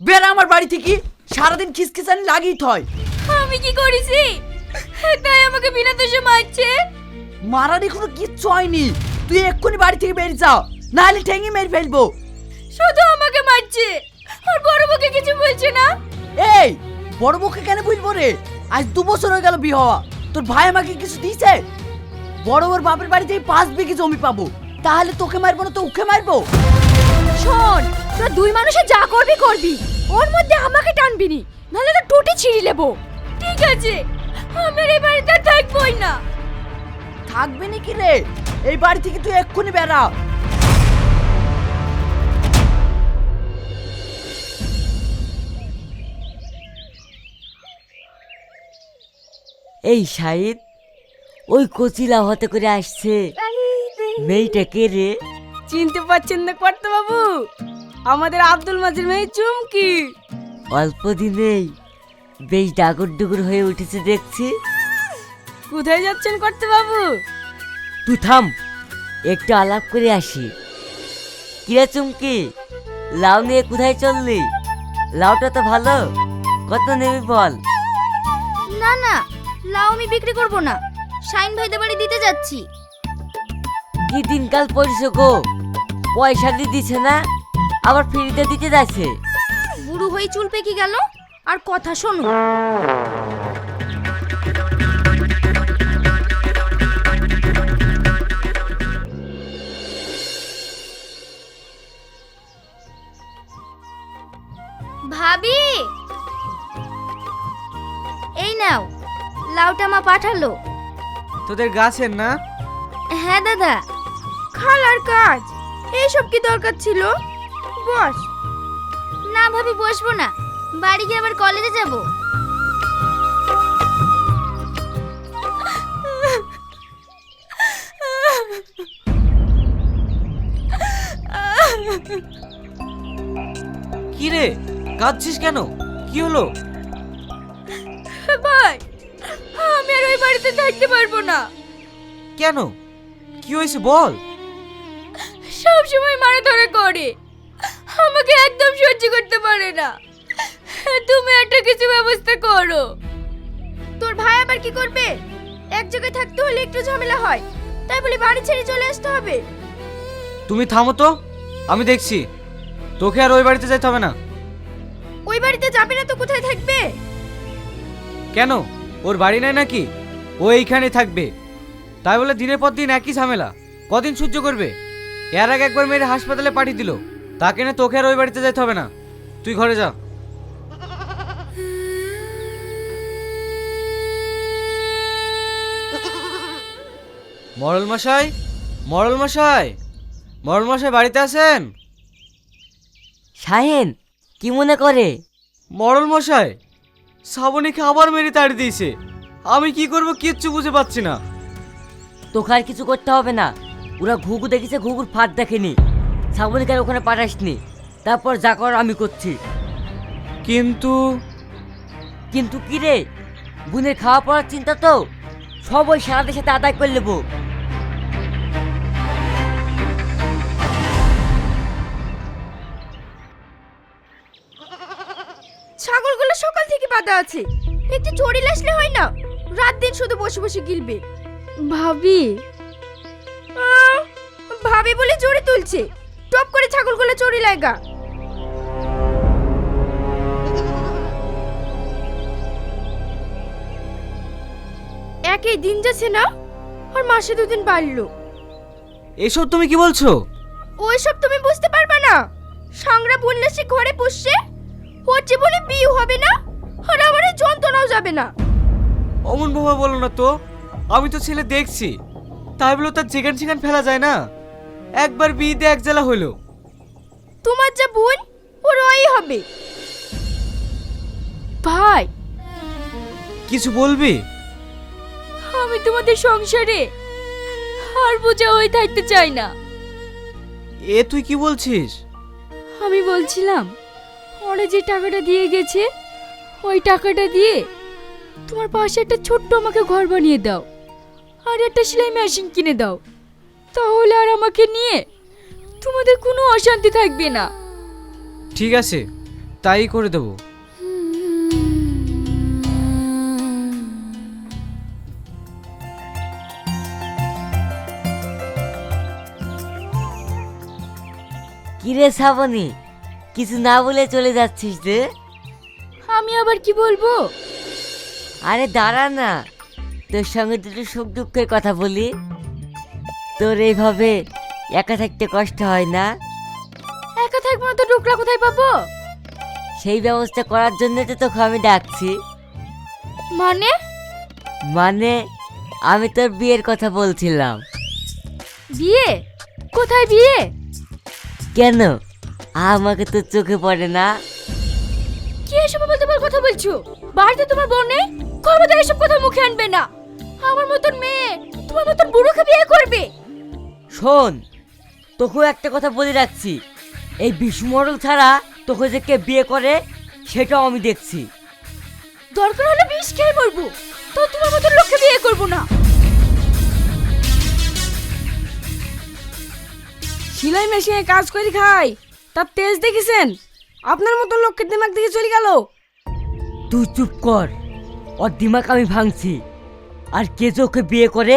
বেরা আমার বাড়ি থেকে। সারাদিন খিসখিসানি লাগিয়ে থয়। আমি কি করেছি তাই আমাকে বিনা দোষে মারছে? মারার কোনো কিচ্ছু হয়নি। তুই এক্ষুনি বাড়ি থেকে বেরিয়ে যা, নাহলে ঠেঙে মেরে ফেলবো। শুধু আমাকে মারছে, আর বড় বউকে কিছু বলছে না। এই বড় বউকে কেন বলবো রে? আজ 2 বছর হয়ে গেল বিয়ে হওয়া। তোর ভাই আমাকে কিছু দিয়েছে? বড় ওর বাপের বাড়ি থেকে 5 বিঘে জমি পাবো, তাহলে তোকে মারবো না তো ওকে মারবো? শোন, তোরা দুই মানুষে যা করবি করবি, ওর মধ্যে আমাকে টানবি নি, নাহলে তো টুটি ছিঁড়ি নেবো। ঠিক আছে, আমার এই বাড়িতে আর থাকবোই না। থাকবে নাকি রে? এই বাড়ি থেকে তুই এক্ষুনি বেরা। এই শাহিদ, ওই কচিলা হতে করে আসছে। মেয়েটা কে রে? চিনতে পারছেন না কর্তা বাবু? আমাদের আব্দুল মাজির মেয়ে চুমকি। অল্প দিনেই বেশ ডাগর ডুগুর হয়ে উঠেছে দেখছি। কোথায় যাচ্ছেন কর্তা বাবু? তুই থাম, একটু আলাপ করে আসি। কিরে চুমকি, লাউ নিয়ে কোথায় চললি? লাউটা তো ভালো, কত নেবি বল? না না, লাউ আমি বিক্রি করব না, শাইন ভাইদের বাড়ি দিতে যাচ্ছি। কি দিনকাল পড়ছে গো, পয়সা দিয়ে দিছে না, আবার ফ্রিতে দিতে যাচ্ছে। বুড়ো হয়ে চুল পেকে গেল, আর কথা শোনো। ভাবি, এই নাও, লাউটা মা পাঠালো। তোদের গাছের না? হ্যাঁ দাদা। খালার কাজ, এইসব কি দরকার ছিল? বস। না ভাবি, বসবো না, বাড়ি গিয়ে আবার কলেজে যাব। কি রে, কাঁদছিস কেন? কি হলো? ভাই, আমি আর ওই বাড়িতে থাকতে পারবো না। কেন, কি হয়েছে বল? সব সময় মারা ধরে করে, আমাকে একদম সহ্য করতে পারে না। তুমি একটা কিছু ব্যবস্থা করো। তোর ভাই আবার কি করবে? এক জায়গায় থাকতে হলে একটু ঝামেলা হয়, তাই বলে বাড়ি ছেড়ে চলে আসতে হবে? তুমি থামো তো, আমি দেখছি। তোকে আর ওই বাড়িতে যেতে হবে না। ওই বাড়িতে যাবে না তো কোথায় থাকবে? কেন, ওর বাড়ি নাই নাকি? ও এইখানেই থাকবে। তাই বলে দিনের পর দিন একই ঝামেলা কদিন সহ্য করবে? এর আগে একবার মেরে হাসপাতালে পাঠিয়ে দিল, তাকে না তোকে আর ওই বাড়িতে যেতে হবে না। তুই ঘরে যা। মরল মশাই, মরল মশাই, মরল মশাই বাড়িতে আছেন? শাহেন, কি মনে করে? মরল মশাই, শ্রাবণীকে আবার মেরে তাড়িয়ে দিয়েছে। আমি কি করব কিচ্ছু বুঝে পাচ্ছি না। তোকে আর কিছু করতে হবে না, ওরা ঘুঘু দেখেছে, ঘুঘুর ফাঁদ দেখেনি। শ্রাবণীকে ওখানে পাঠাসনি, তারপর যা করার আমি করছি। কিন্তু কিন্তু কি রে, বোনের খাওয়া পড়ার চিন্তা তো সব ওই সারাদের সাথে আদায় করে নেবো। ছাগলগুলো সকাল থেকে বাঁধা আছে, একটু চড়িয়ে আসলে হয় না? রাত দিন শুধু বসে বসে গিলবে। ভাবি, ভাবি বলে জোরে তুলছে, টপ করে ছাগলগুলো চড়ি লাগা। একই দিন যাচ্ছে না, আর মাসে 2 দিন বাড়লো। এসব তুমি কি বলছো? ওইসব তুমি বুঝতে পারবে না। সংগ্রাম বললে সে ঘরে পুষছে, হচ্ছে বলে বিয়ে হবে না, আর আমার এই যন্ত্রণাও যাবে না। অমন ভাবে বলো না তো, আমি তো ছেলে দেখছি, তাই বলে তার যেখান সেখান ফেলা যায় না। একবার বিয়েতে এক জ্বালা হলো। তোমার যা বোন, ওর ওই হবে। ভাই, কিছু বলবি? আমি তোমাদের সংসারে আর বোঝা হয়ে থাকতে চাই না। এ তুই কি বলছিস? আমি বলছিলাম, ওরা যে টাকাটা দিয়ে গেছে, ওই টাকাটা দিয়ে তোমার পাশে একটা ছোট্ট আমাকে ঘর বানিয়ে দাও, আর একটা সেলাই মেশিন কিনে দাও। তাহলে আর আমাকে নিয়ে তোমাদের কোনো অশান্তি থাকবে না। ঠিক আছে, তাই করে দেবো। কিরে শ্রাবণী, কিছু না বলে চলে যাচ্ছিস রে? আমি আবার কি বলবো? আরে দাঁড়া না, তোর সঙ্গে দুটো সুখ দুঃখের কথা বলি। তোর এইভাবে একা থাকতে কষ্ট হয় না? একা থাকবো না তো টুকরা কোথায় পাবো? সেই ব্যবস্থা করার জন্য তো তোকে আমি ডাকছি। মানে? মানে আমি তোর বিয়ের কথা বলছিলাম। বিয়ে? কোথায় বিয়ে? কেন, আমাকে তো চোখে পড়ে না? কি এসব বলতে কথা বলছো? বাড়িতে তোমার বোন নেই? খবরদার এসব কথা মুখে আনবে না। আমার মতন মেয়ে তোমার মতন বুড়োকে বিয়ে করবে? শোন, তোকেও একটা কথা বলে রাখছি, এই বিষ্ণুমরল ছাড়া তোকে যে কে বিয়ে করে সেটাও আমি দেখছি। দরকার হলে বিষ খেয়ে মরবো, তো তোমার মতন লোককে বিয়ে করবো না। সেলাই মেশিনে কাজ করে খাই, তার তেজ দেখেছেন? আপনার মতো লোকের দিমাগ দেখে চলে গেল। তুই চুপ কর, ওর দিমাগ আমি ভাঙছি, আর কে যে ওকে বিয়ে করে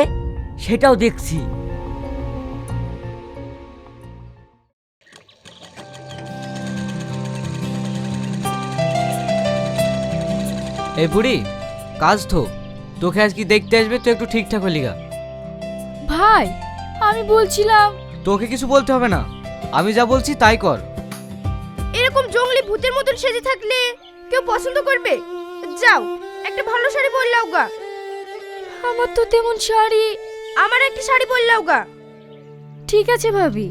সেটাও দেখছি। এই বুড়ি, কাজ তো তোকে আজ কি দেখতে আসবে, তো একটু ঠিকঠাক হলি গা। ভাই আমি বলছিলাম, তোকে কিছু বলতে হবে না, আমি যা বলছি তাই কর। এরকম জঙ্গলি ভূতের মতন সেজে থাকলে কেউ পছন্দ করবে? যাও একটা ভালো শাড়ি পরলাও গা। আমার তো তেমন শাড়ি। আমার একটা শাড়ি পরলাও গা। ঠিক আছে ভাবি।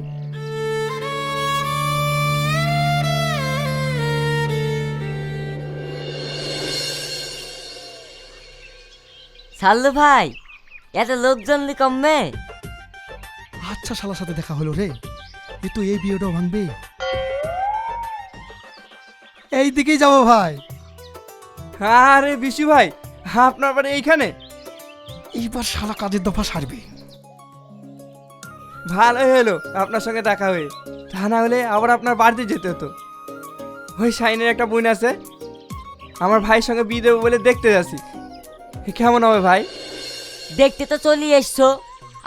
সাল্লু ভাই, এত লোকজন কমবে? আচ্ছা, শালার সাথে দেখা হলো রে, এ তো এই বিয়েটাও ভাঙবে। এই দিকেই যাবো ভাই। আরে বিশু ভাই, আপনার বাড়ি এইখানে? এইবার শালা কাজের দফা সারবে। ভালোই হলো আপনার সঙ্গে দেখা হয়ে, তা না হলে আবার আপনার বাড়িতে যেতে হতো। ওই শাইনের একটা বোন আছে, আমার ভাইয়ের সঙ্গে বিয়ে দেবো বলে দেখতে যাচ্ছি। কেমন হবে ভাই? দেখতে তো চলে এসছো,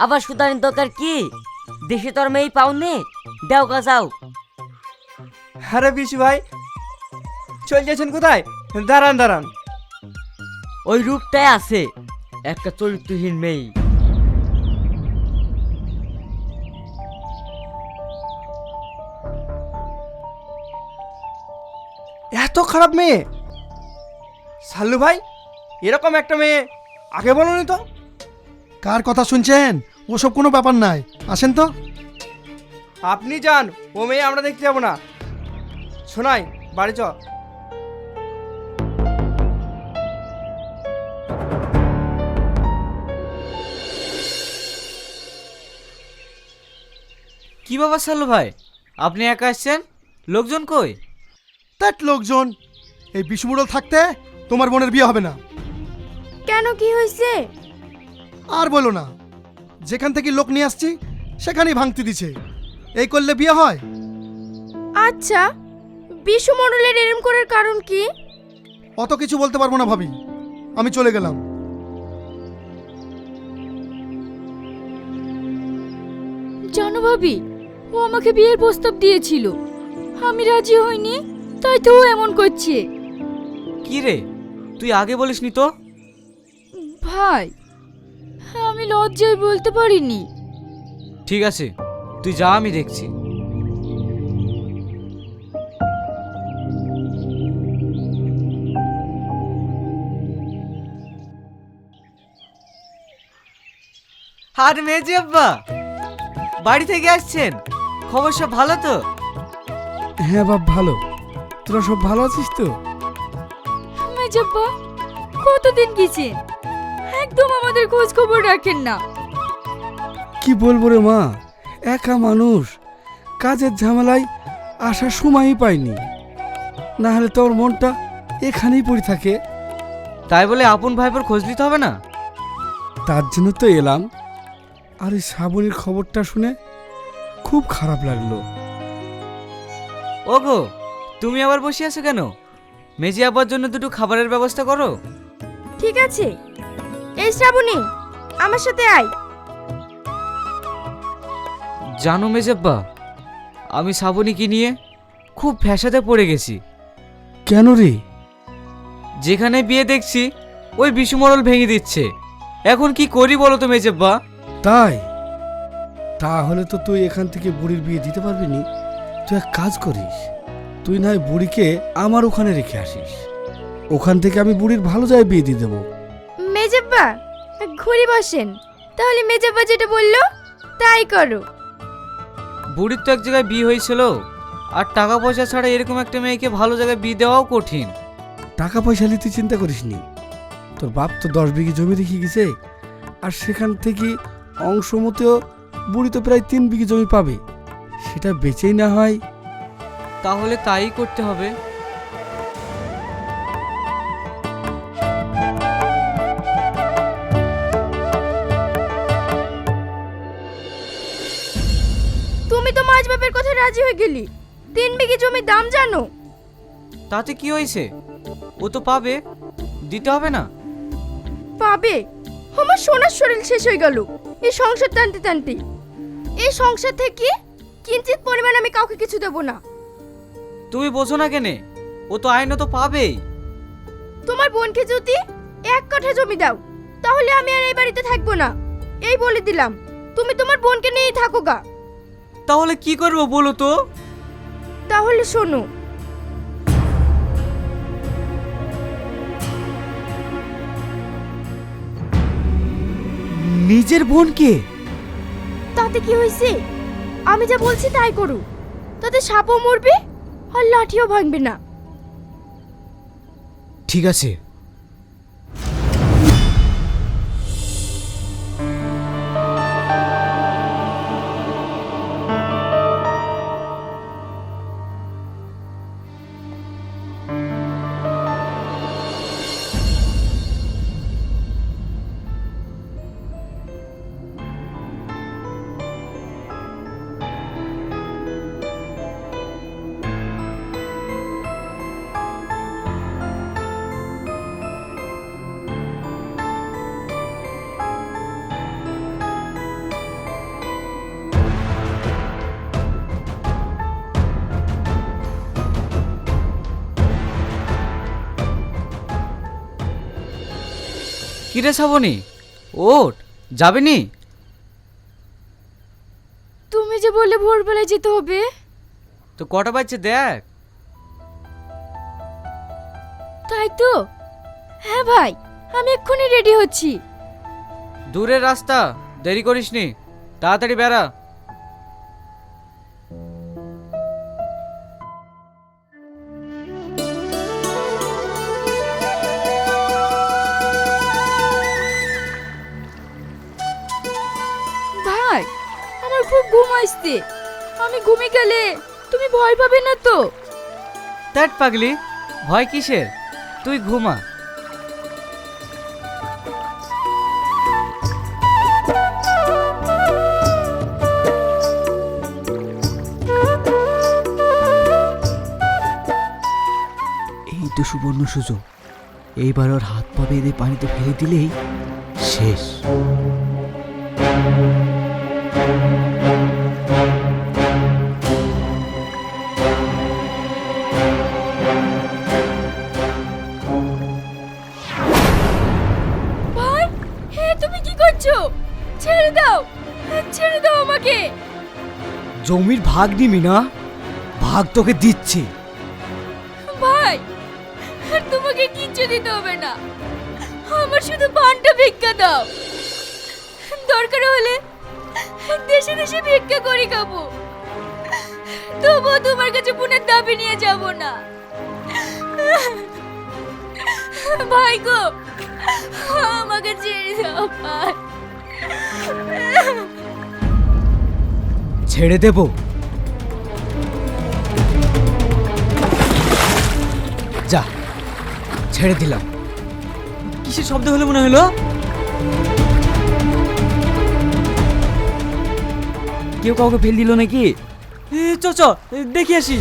আবার সুদানের দরকার কি? দেশে তোর মেয়ে পাওনি, দেও গা যাও। আরে বিশু ভাই, চলে যাচ্ছেন কোথায়? দাঁড়ান দাঁড়ান, ওই রূপটাই আছে একটা চরিত্রহীন মেয়ে। এত খারাপ মেয়ে? সাল্লু ভাই, এরকম একটা মেয়ে আগে বলুনি তো। কার কথা শুনছেন? ওসব কোনো ব্যাপার নাই, আসেন তো। আপনি যান, ও মেয়ে আমরা দেখতে যাবো না। শোনাই, বাড়ি চ। কি বাবা সাল্লু ভাই, আপনি একা আসছেন? লোকজন কই? তার লোকজন, এই বিষ্ণুমুড়ল থাকতে তোমার বোনের বিয়ে হবে না। কেন, কি হয়েছে? আর বলো না, যেখান থেকে লোক নিয়ে আসছি সেখানেই ভাঙতে দিছে। এই করলে বিয়ে হয়? আচ্ছা, বিশ্বমণ্ডলের এরম করার কারণ কি? অত কিছু বলতে পারবো না ভাবি, আমি চলে গেলাম। জানো ভাবি, ও আমাকে বিয়ের প্রস্তাব দিয়েছিল, আমি রাজি হইনি, তাই তো ও এমন করছে। কি রে, তুই আগে বলিসনি তো? ভাই আমি লজ্জায় বলতে পারিনি। ঠিক আছে, তুই যা, আমি দেখছি। আর মেজি আব্বা, বাড়ি থেকে আসছেন? খবর সব ভালো তো? হ্যাঁ বাপ, ভালো। তোরা সব ভালো আছিস তো? মেজব্বা কতদিন গেছেন, একদম আমাদের খোঁজ খবর রাখেন না। কি বলবো রে মা, একা মানুষ, কাজের ঝামেলায় আসার সময়ই পাইনি, না হলে তোর মনটা এখানেই পড়ে থাকে। তাই বলে আপন ভাইপোর খোঁজ নিতে হবে না? তার জন্য তো এলাম। আর এই শ্রাবণীর খবরটা শুনে খুব খারাপ লাগলো। ওগো, তুমি আবার বসে আছো কেন? মেজি আব্বার জন্য দুটো খাবারের ব্যবস্থা করো। ঠিক আছে, এই শ্রাবণী আমার সাথে আয়। জানো মেজাব্বা, আমি শ্রাবণীকে নিয়ে খুব ফ্যাসাদে পড়ে গেছি। কেন রে? যেখানে বিয়ে দেখছি ওই বিশুমরল ভেঙে দিচ্ছে। এখন কি করি বলো তো মেজাব্বা? তাই? তাহলে তো তুই এখান থেকে বুড়ির বিয়ে দিতে পারবি নি। তুই এক কাজ করিস, তুই না হয় বুড়িকে আমার ওখানে রেখে আসিস। ওখান থেকে আমি বুড়ির ভালো জায়গায় বিয়ে দিয়ে দেবো। মেজাব্বা ঘুরি বসেন, তাহলে মেজাব্বা যেটা বললো তাই করো। বুড়ির তো এক জায়গায় বিয়ে হয়েছিল, আর টাকা পয়সা ছাড়া এরকম একটা মেয়েকে ভালো জায়গায় বিয়ে দেওয়াও কঠিন। টাকা পয়সা নিয়ে তুই চিন্তা করিস নি। তোর বাপ তো 10 বিঘি জমি রেখে গেছে, আর সেখান থেকে অংশ মতেও বুড়ি তো প্রায় 3 বিঘি জমি পাবে। সেটা বেচেই না হয়। তাহলে তাই করতে হবে। তুমি তো মাঝ বাপের কথা রাজি হয়ে গেলি। 3 বিঘি জমির দাম জানো? তাতে কি হয়েছে? ও তো পাবে, দিতে হবে না? পাবে? আমার সোনার শরীর শেষ হয়ে গেল এই সংসার টানতে টানতে। এই সংসার থেকে কিঞ্চিত পরিমাণ আমি কাউকে কিছু দেব না। তুমি বোঝো না কেনে? ও তো আইনত পাবেই। তোমার বোনকে যদি 1 কাঠা জমি দাও, তাহলে আমি আর এই বাড়িতে থাকবো না। এই বলে দিলাম, তুমি তোমার বোনকে নিয়েই থাকো গা। তাহলে কি করবো বলো তো? তাহলে শোনো, নিজের বোনকে? তাতে কি হয়েছে? আমি যা বলছি তাই করো, তাতে সাপও মরবে আর লাঠিও ভাঙবে না। ঠিক আছে। কিরে শ্রাবণী, ওঠ, যাবে নি? তুমি যে বললে ভোরবেলায় যেতে হবে। তো কটা বাজছে দেখ। তাই তো? হ্যাঁ ভাই, আমি এক্ষুনি রেডি হচ্ছি। দূরের রাস্তা, দেরি করিস নি, তাড়াতাড়ি বেড়া। ভাই, আমার খুব ঘুম আসছে। আমি ঘুমিয়ে গেলে তুমি ভয় পাবে না তো? ত্যাট পাগলি, ভয় কিসের? তুই ঘুমা। এই তো সুবর্ণ সুযোগ। এইবার ওর হাত পা বেঁধে পানিতে ফেলে দিলেই শেষ। ভাই, হে তুমি কি করছো? ছেড়ে দাও, ছেড়ে দাও আমাকে। জমির ভাগ নিবি না? ভাগ তোকে দিচ্ছি। ভাই, তোমাকে কিচ্ছু দিতে হবে না। আমার শুধু পানটা ভিক্ষা দাও। দরকার হলে দেশে দেশে ভিক্ষা করি খাবো, তবুও তোমার কাছে বোনের দাবি নিয়ে যাব না। ভাই গো, আমাকে ছেড়ে দাও ভাই। ছেড়ে দেব? যা, ছেড়ে দিলাম। কিসের শব্দ হলো মনে হলো? কেউ কাউকে ফেল দিল নাকি? চ চ দেখি আসি।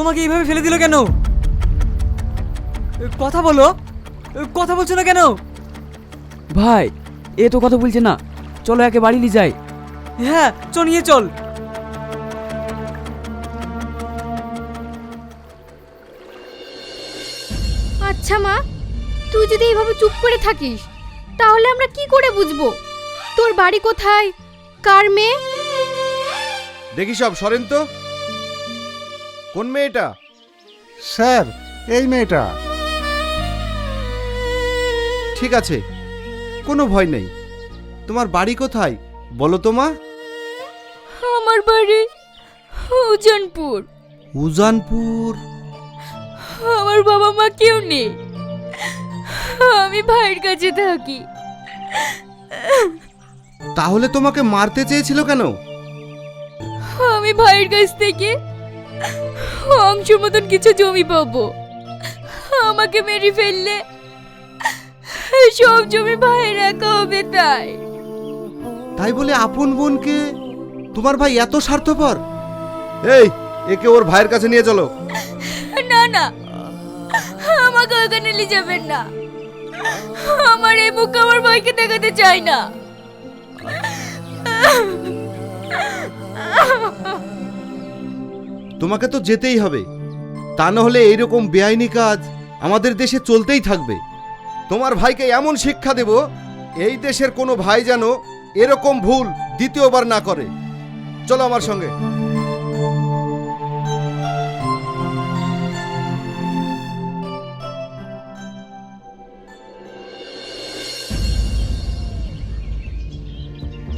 তোমাকে এইভাবে ফেলে দিল কেন? কথা বলো, কথা বলছো না কেন? ভাই এ তো কথা বলছে না, চলো একে বাড়ি নিয়ে যাই। হ্যাঁ চল, নিয়ে চল। আচ্ছা মা, তুই যদি এইভাবে চুপ করে থাকিস তাহলে আমরা কি করে বুঝবো তোর বাড়ি কোথায়, কার মেয়ে? দেখি সব সরেন তো। কোন মেয়েটা? স্যার এই মেয়েটা। ঠিক আছে, কোনো ভয় নেই। তোমার বাড়ি কোথায় বলো তো মা? আমার বাড়ি উজানপুর। উজানপুর? আমার বাবা মা কেউ নেই, আমি ভাইয়ের কাছে থাকি। তাহলে তোমাকে মারতে চেয়েছিল কেন? আমি ভাইয়ের কাছ থেকে অংশ মতন কিছু জমি পাবো, আমাকে মেরে ফেললে সব জমি ভাইয়ের একা হবে তাই। তাই বলে আপন বোনকে তোমার ভাই এত স্বার্থপর? এই, একে ওর ভাইয়ের কাছে নিয়ে চলো। না না, আমাকে ওখানে নিয়ে যাবেন না, আমার এই মুখ আমার ভাইকে দেখাতে চাই না। তোমাকে তো যেতেই হবে, তা না হলে এইরকম বেআইনি কাজ আমাদের দেশে চলতেই থাকবে। তোমার ভাইকে এমন শিক্ষা দেব, এই দেশের কোনো ভাই যেন এরকম ভুল দ্বিতীয়বার না করে। চলো আমার সঙ্গে।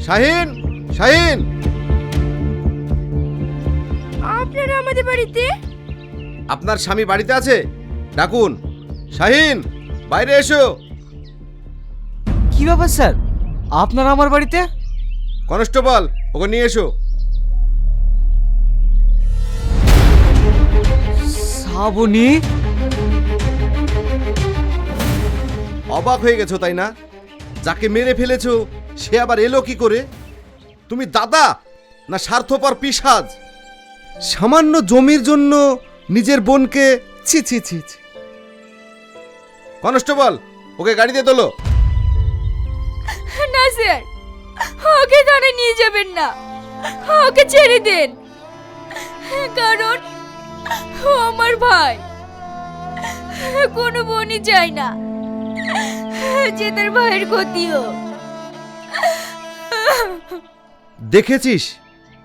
শাহিন, শাহিন! আপনারা আমাদের বাড়িতে? আপনার স্বামী বাড়িতে আছে? ডাকুন। শাহিন, বাইরে এসো। কি ব্যাপার স্যার, আপনারা আমার বাড়িতে? কনস্টেবল, ওকে নিয়ে এসো। শ্রাবণী? অবাক হয়ে গেছো তাই না? যাকে মেরে ফেলেছো সে আবার এলো কি করে? তুমি দাদা না স্বার্থপর পিশাচ? সামান্য জমির জন্য নিজের বোনকে ছি ছি ছি ছি। কনস্টেবল, ওকে গাড়িতে তোলো। না স্যার, ওকে থানায় নিয়ে যাবেন না, ওকে ছেড়ে দেন, কারণ ও আমার ভাই। কোনো বোনই চাই না যে তার ভাইয়ের ক্ষতি হোক। দেখেছিস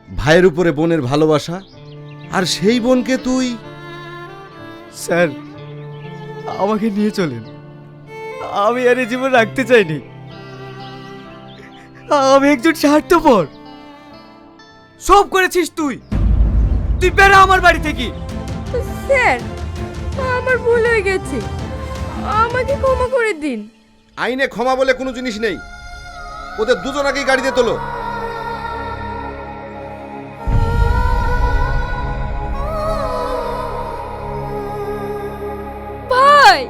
ভাইয়ের উপরে বোনের ভালোবাসা, আর সেই বোনকে তুই। স্যার আমাকে নিয়ে চলেন, আমি আর এই জীবন রাখতে চাইনি। আমি একজন স্বার্থপর। সব করেছিস তুই, তুই বেরা আমার বাড়ি থেকে। স্যার, আমার ভুল হয়ে গেছে, আমাকে ক্ষমা করে দিন। আইনে ক্ষমা বলে কোনো জিনিস নেই। ওদের দুজনাকেই গাড়িতে তোলো। ভাই